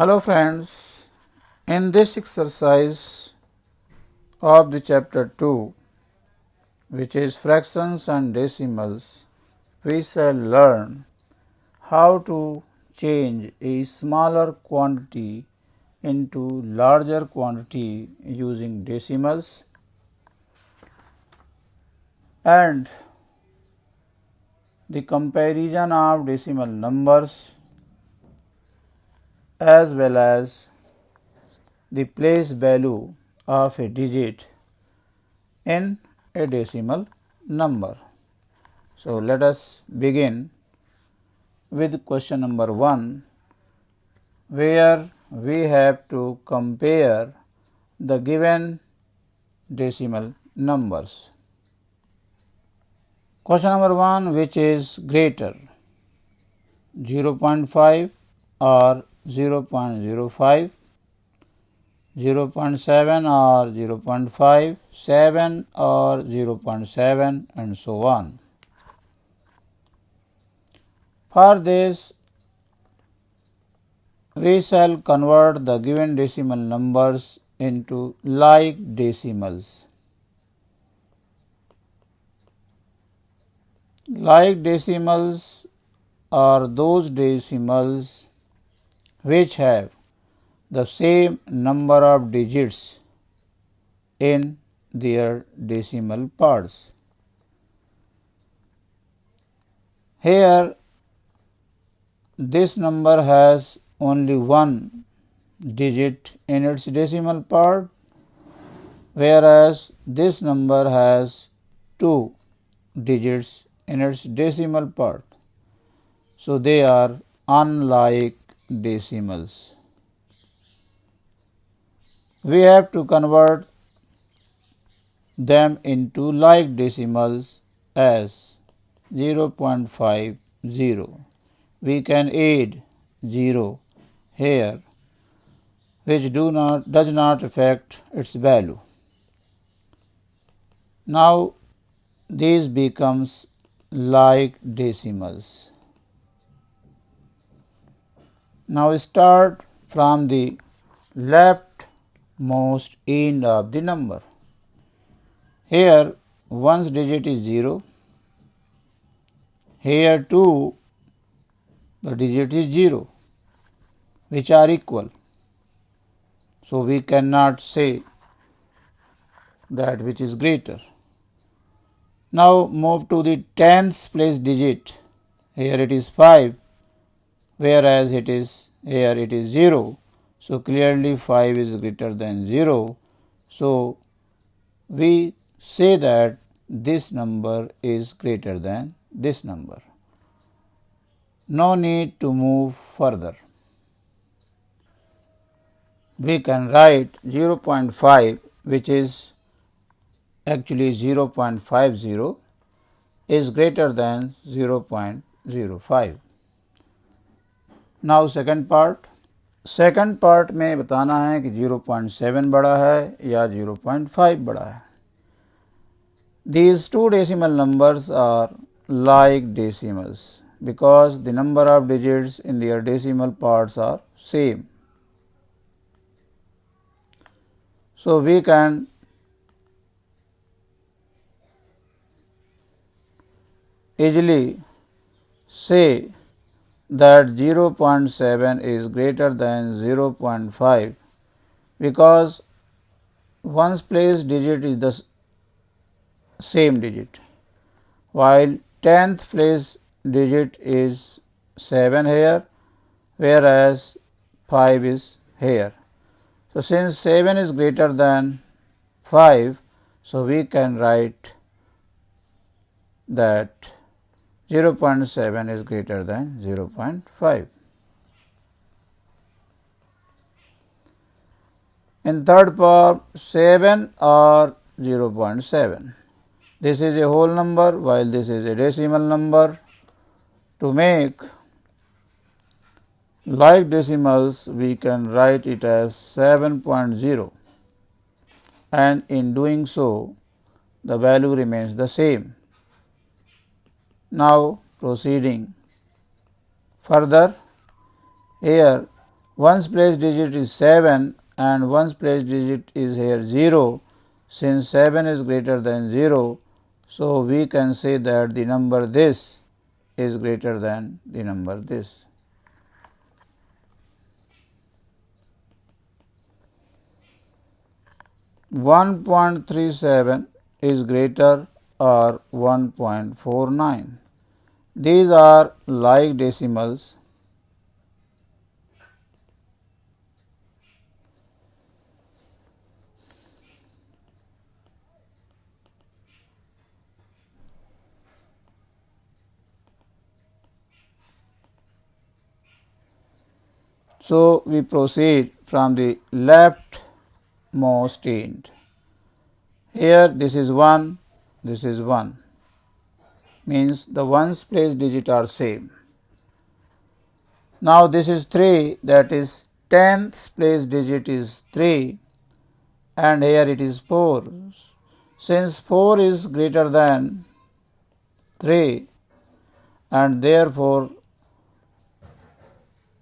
Hello friends, in this exercise of the chapter 2, which is fractions and decimals, we shall learn how to change a smaller quantity into larger quantity using decimals, and the comparison of decimal numbers as well as the place value of a digit in a decimal number. So, let us begin with question number 1, where we have to compare the given decimal numbers. Question number 1, which is greater, 0.5 or 0.05, 0.7 or 0.5, 7 or 0.7, and so on. For this, we shall convert the given decimal numbers into like decimals. Like decimals are those decimals which have the same number of digits in their decimal parts. Here, this number has only one digit in its decimal part, whereas this number has two digits in its decimal part. So, they are unlike decimals. We have to convert them into like decimals as 0.50. We can add 0 here, which does not affect its value. Now, these becomes like decimals. Now, start from the leftmost end of the number. Here, one's digit is 0. Here too, the digit is 0, which are equal. So, we cannot say that which is greater. Now, move to the tens place digit. Here it is 5, whereas here it is 0. So, clearly 5 is greater than 0. So, we say that this number is greater than this number. No need to move further. We can write 0.5, which is actually 0.50, is greater than 0.05. Now second part में बताना है कि 0.7 बड़ा है या 0.5 बड़ा है. These two decimal numbers are like decimals because the number of digits in their decimal parts are same. So, we can easily say that 0.7 is greater than 0.5 because one's place digit is the same digit, while 10th place digit is 7 here, whereas 5 is here. So, since 7 is greater than 5, so we can write that 0.7 is greater than 0.5. In third part, 7 or 0.7. This is a whole number while this is a decimal number. To make like decimals, we can write it as 7.0, and in doing so, the value remains the same. Now, proceeding further, here Ones place digit is 7 and ones place digit is here 0. Since 7 is greater than 0, so we can say that the number this is greater than the number this. .37 is greater or 1.49. These are like decimals. So we proceed from the leftmost end. Here this is 1, this is 1, means the ones place digit are same. Now this is 3, that is 10th place digit is 3, and here it is 4. Since 4 is greater than 3, and therefore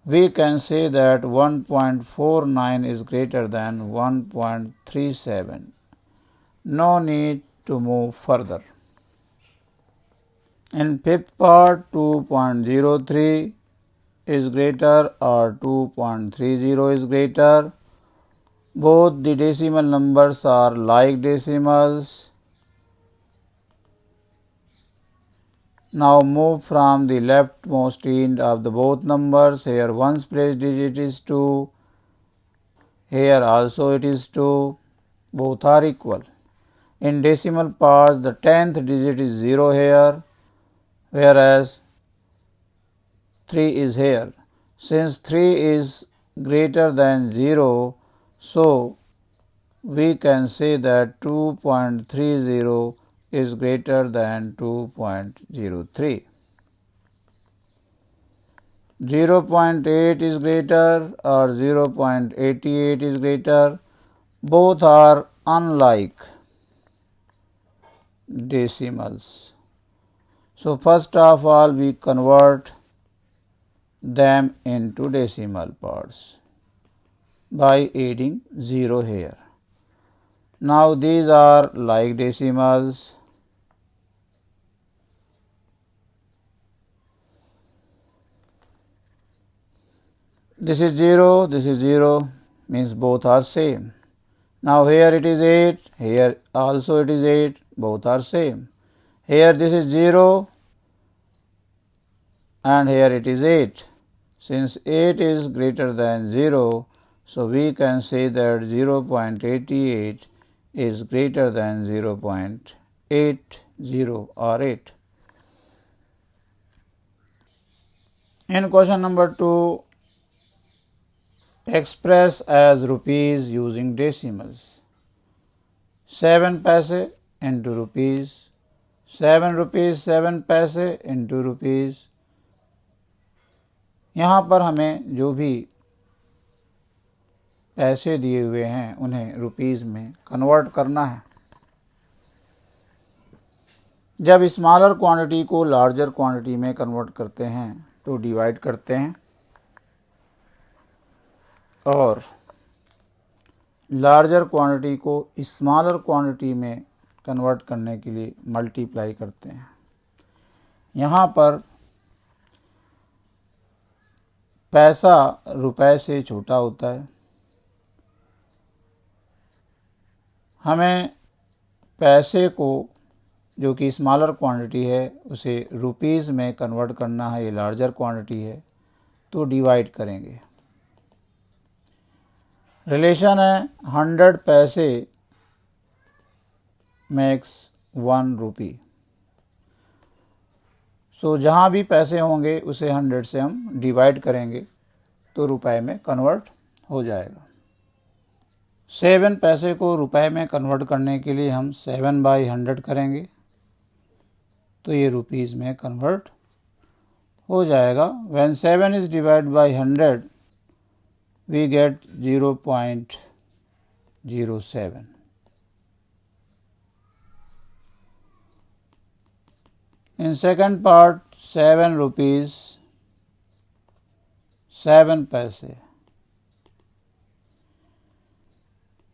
we can say that 1.49 is greater than 1.37. No need to move further. In fifth part, 2.03 is greater or 2.30 is greater. Both the decimal numbers are like decimals. Now move from the leftmost end of the both numbers. Here ones place digit is 2. Here also it is 2. Both are equal. In decimal parts, the 10th digit is 0 here, whereas 3 is here. Since 3 is greater than 0, so we can say that 2.30 is greater than 2.03. 0.8 is greater or 0.88 is greater. Both are unlike decimals. So first of all we convert them into decimal parts by adding 0 here. Now these are like decimals. This is 0, means both are same. Now here it is 8, here also it is 8, both are same. Here this is 0 and here it is 8. Since 8 is greater than 0, so we can say that 0.88 is greater than 0.80 or 8. In question number 2, express as rupees using decimals. 7 paise into rupees, 7 rupees 7 paise into rupees. यहाँ पर हमें जो भी पैसे दिए हुए हैं उन्हें रुपीस में कन्वर्ट करना है. जब स्मॉलर क्वांटिटी को लार्जर क्वांटिटी में कन्वर्ट करते हैं तो डिवाइड करते हैं और लार्जर क्वांटिटी को स्मॉलर क्वांटिटी में कन्वर्ट करने के लिए मल्टीप्लाई करते हैं. यहाँ पर पैसा रुपए से छोटा होता है. हमें पैसे को जो कि स्मॉलर क्वांटिटी है उसे रुपीस में कन्वर्ट करना है, ये लार्जर क्वांटिटी है, तो डिवाइड करेंगे. रिलेशन है 100 पैसे मेक्स 1 रुपी. सो जहाँ भी पैसे होंगे उसे 100 से हम डिवाइड करेंगे तो रुपए में कन्वर्ट हो जाएगा. 7 पैसे को रुपए में कन्वर्ट करने के लिए हम 7/100 करेंगे तो ये रुपीस में कन्वर्ट हो जाएगा. When 7 is divided by 100 we get 0.07. In second part, 7 rupees 7 paise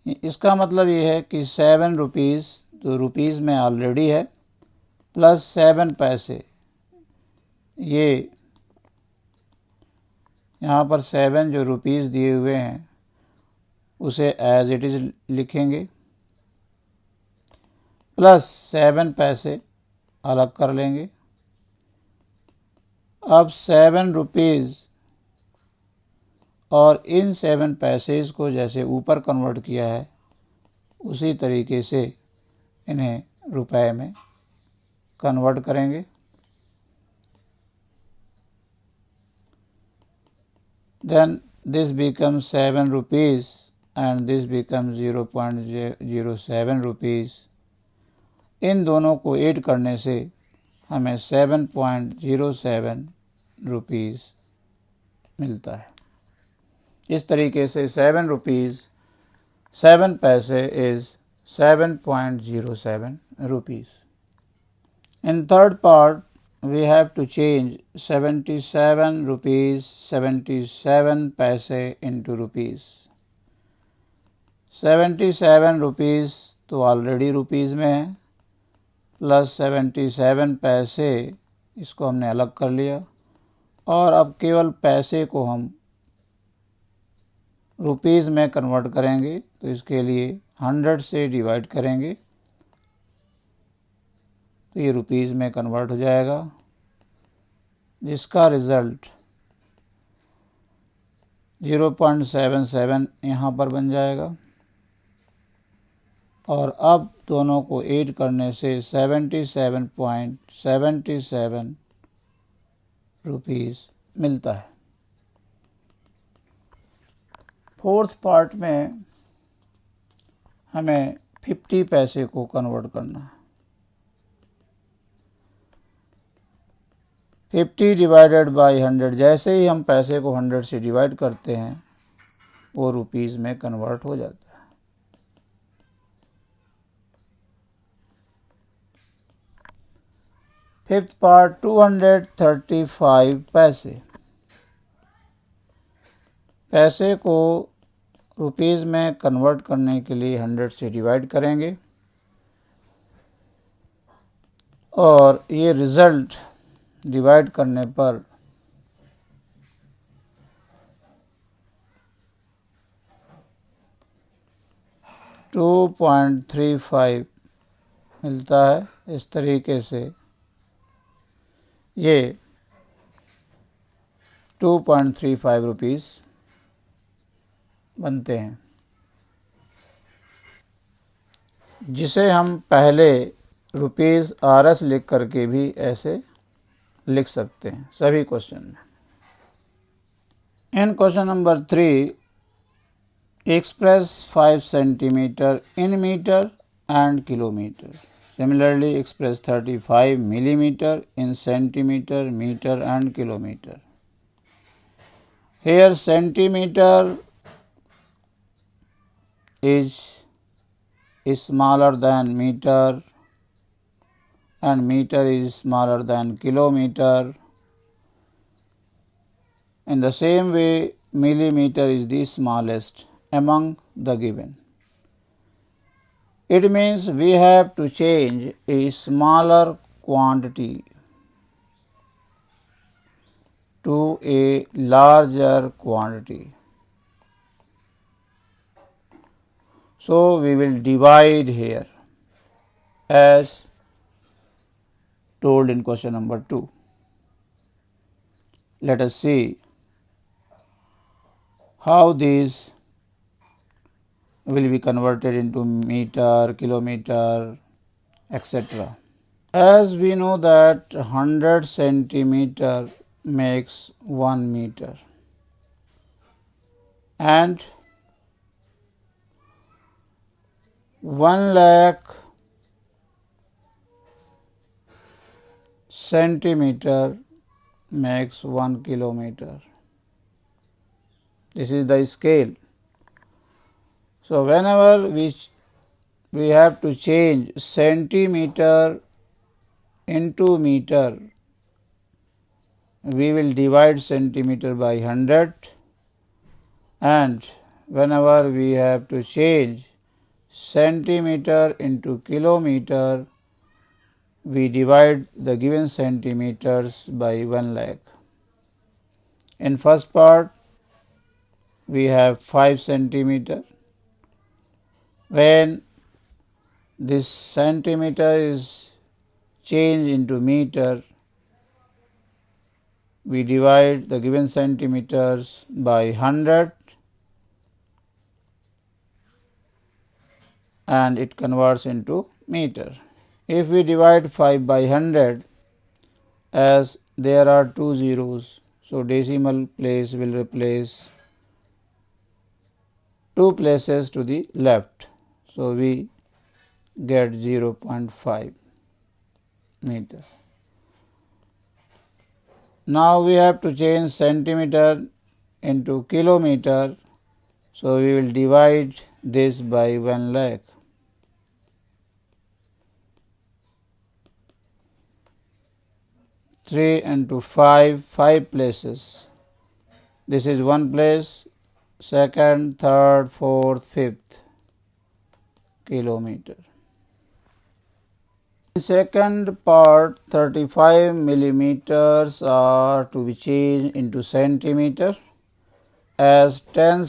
इसका मतलब ये है कि 7 रुपीज़ तो रुपीज़ में ऑलरेडी है प्लस 7 पैसे, ये यहाँ पर 7 जो रुपीज़ दिए हुए हैं उसे एज इट इज़ लिखेंगे, प्लस 7 पैसे अलग कर लेंगे। अब 7 रुपीज़ और इन 7 पैसेज को जैसे ऊपर कन्वर्ट किया है उसी तरीके से इन्हें रुपए में कन्वर्ट करेंगे। Then this becomes 7 rupees and this becomes 0.07 rupees। इन दोनों को ऐड करने से हमें 7.07 रुपीज़ मिलता है। इस तरीके से 7 रुपीज़ 7 पैसे is 7.07 rupees। In third part, we have to change 77 rupees 77 paise into rupees। 77 rupees तो ऑलरेडी रुपीज़ में है, प्लस 77 पैसे इसको हमने अलग कर लिया और अब केवल पैसे को हम रुपीज़ में कन्वर्ट करेंगे। तो इसके लिए 100 से डिवाइड करेंगे तो ये रुपीज़ में कन्वर्ट हो जाएगा, जिसका रिज़ल्ट 0.77 यहाँ पर बन जाएगा। और अब दोनों को ऐड करने से 77.77 रुपीज़ मिलता है। फोर्थ पार्ट में हमें 50 पैसे को कन्वर्ट करना है। 50 डिवाइडेड बाई 100, जैसे ही हम पैसे को 100 से डिवाइड करते हैं वो रुपीज़ में कन्वर्ट हो जाता है। फिफ्थ पार्ट 235 पैसे। पैसे को रुपीज़ में कन्वर्ट करने के लिए 100 से डिवाइड करेंगे और ये रिज़ल्ट डिवाइड करने पर 2.35 मिलता है। इस तरीके से ये 2.35 रुपीज़ बनते हैं, जिसे हम पहले रुपीज़ RS लिख करके भी ऐसे लिख सकते हैं सभी क्वेश्चन में। इन question number 3, express 5 centimeter in meter and kilometer. Similarly, express 35 millimeter in centimeter, meter and kilometer. Here centimeter is smaller than meter and meter is smaller than kilometer. In the same way, millimeter is the smallest among the given. It means we have to change a smaller quantity to a larger quantity. So we will divide here as told in question number 2. Let us see how these will be converted into meter, kilometer, etc. As we know that 100 centimeter makes 1 meter and 1 lakh centimeter makes 1 kilometer. This is the scale. So whenever we have to change centimeter into meter, we will divide centimeter by 100, and whenever we have to change centimeter into kilometer, we divide the given centimeters by 1 lakh. In first part, we have 5 centimeter. When this centimeter is changed into meter, we divide the given centimeters by 100 and it converts into meter. If we divide 5 by 100, as there are 2 zeros, so decimal place will replace 2 places to the left. So we get 0.5 meter. Now we have to change centimeter into kilometer. So we will divide this by 1 lakh. Three into 5 places. This is 1 place, second, third, fourth, fifth kilometer. In second part, 35 millimeters are to be changed into centimeter, as 10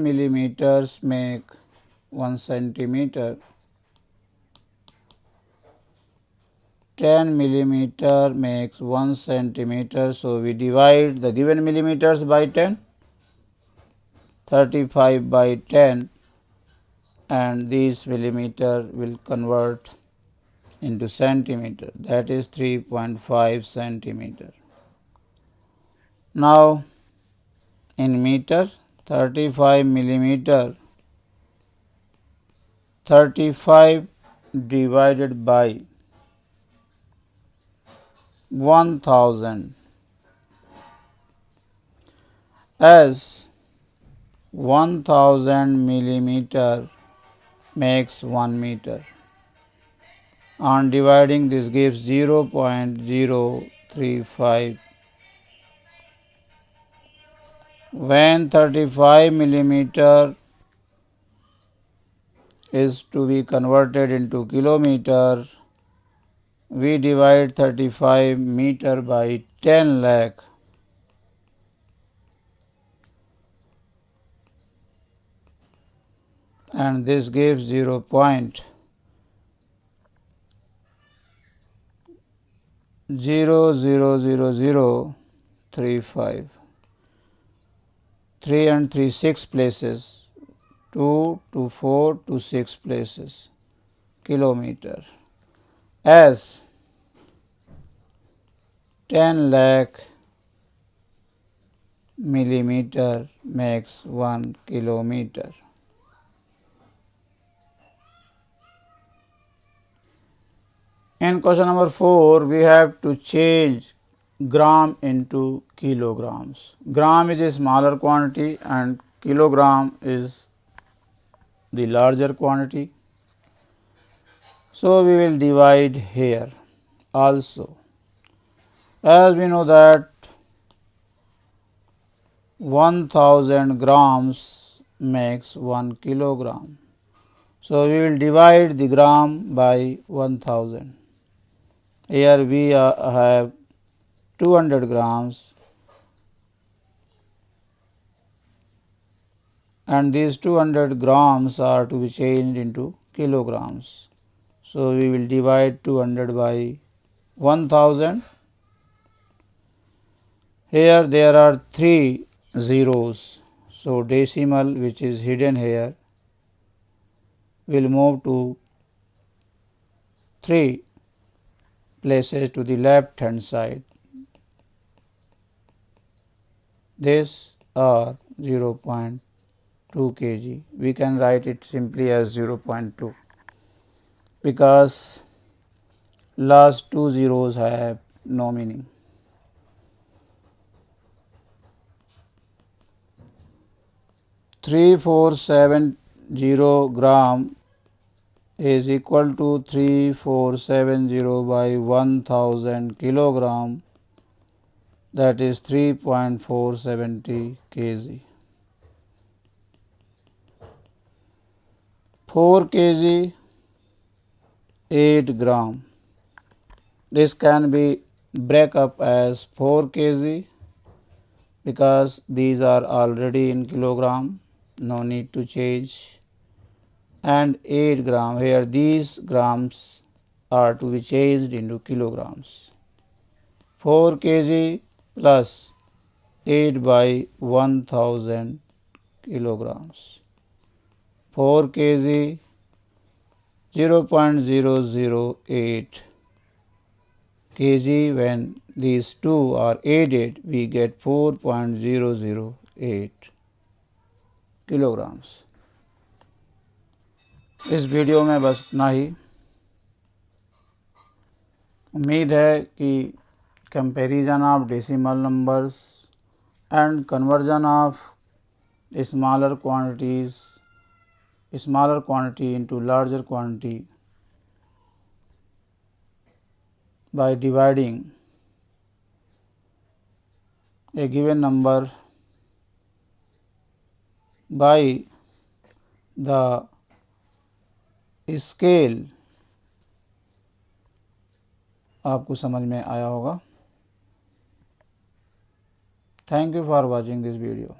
millimeters make 1 centimeter. 10 millimeter makes 1 centimeter, so we divide the given millimeters by 10, 35 by 10, and these millimeter will convert into centimeter, that is 3.5 centimeter. Now in meter, 35 millimeter, 35 divided by 1000, as 1000 millimeter makes 1 meter. On dividing, this gives 0.035. When 35 millimeter is to be converted into kilometer, we divide 35 meter by 10 lakh. And this gives 0.00035. 3 and 3, 6 places, 2 to 4 to 6 places, kilometer, as 10 lakh millimeter makes 1 kilometer. In question number 4, we have to change gram into kilograms. Gram is a smaller quantity and kilogram is the larger quantity. So we will divide here also. As we know that 1000 grams makes 1 kilogram. So we will divide the gram by 1000. Here we have 200 grams, and these 200 grams are to be changed into kilograms. So we will divide 200 by 1000. Here there are 3 zeros, so decimal which is hidden here will move to 3 places to the left hand side. This are 0.2 kg. We can write it simply as 0.2 because last 2 zeros have no meaning. $3470 gram is equal to 3470 by 1000 kilogram, that is 3.470 kg. 4 kg 8 gram. This can be break up as 4 kg because these are already in kilogram, no need to change, and 8 gram where these grams are to be changed into kilograms. 4 kg plus 8 by 1000 kilograms. 4 kg 0.008 kg. When these two are added, we get 4.008 kilograms. इस video में बस इतना ही। उम्मीद है कि comparison of decimal numbers and conversion of smaller quantity into larger quantity by dividing a given number by the scale आपको समझ में आया होगा। Thank you for watching this video.